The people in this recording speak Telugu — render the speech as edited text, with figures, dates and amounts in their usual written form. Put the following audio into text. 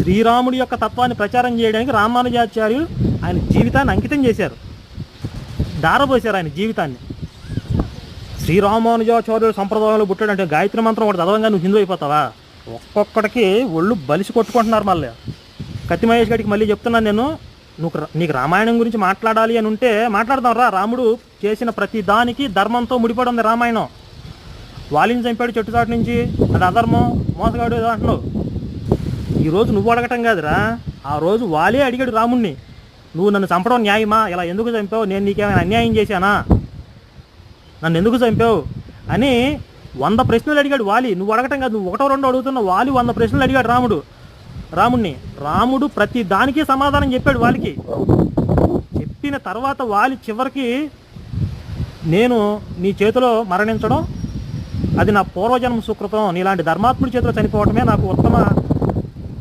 శ్రీరాముడి యొక్క తత్వాన్ని ప్రచారం చేయడానికి రామానుజాచార్యులు ఆయన జీవితాన్ని అంకితం చేశారు, దారపోశారు ఆయన జీవితాన్ని. శ్రీరామానుజాచార్యులు సంప్రదాయంలో పుట్టాడు అంటే గాయత్రి మంత్రం ఒకటి చదవంగా నువ్వు హిందూ అయిపోతావా? ఒక్కొక్కడికి ఒళ్ళు బలిసి కొట్టుకుంటున్నారు. మళ్ళీ కత్తి మహేష్ గడికి మళ్ళీ చెప్తున్నాను నేను, నీకు రామాయణం గురించి మాట్లాడాలి అని ఉంటే మాట్లాడదాం రా. రాముడు చేసిన ప్రతి దానికి ధర్మంతో ముడిపడి ఉంది రామాయణం. వాలిని చంపాడు చెట్టుచాటు నుంచి, అది అధర్మం, మోసగాడు ఏదో అంటున్నావు. ఈరోజు నువ్వు అడగటం కాదురా, ఆ రోజు వాలే అడిగాడు రాముణ్ణి, నువ్వు నన్ను చంపడం న్యాయమా, ఇలా ఎందుకు చంపావు, నేను నీకేమైనా అన్యాయం చేశానా, నన్ను ఎందుకు చంపావు అని 100 ప్రశ్నలు అడిగాడు వాలి. నువ్వు అడగటం కాదు, నువ్వు 1-2 అడుగుతున్నావు. వాలి 100 ప్రశ్నలు అడిగాడు రాముణ్ణి. రాముడు ప్రతి దానికి సమాధానం చెప్పాడు వాలికి. చెప్పిన తర్వాత వాలి చివరికి, నేను నీ చేతిలో మరణించడం అది నా పూర్వజన్మ సుకృతం, నీలాంటి ధర్మాత్ముడి చేతిలో చనిపోవటమే నాకు ఉత్తమ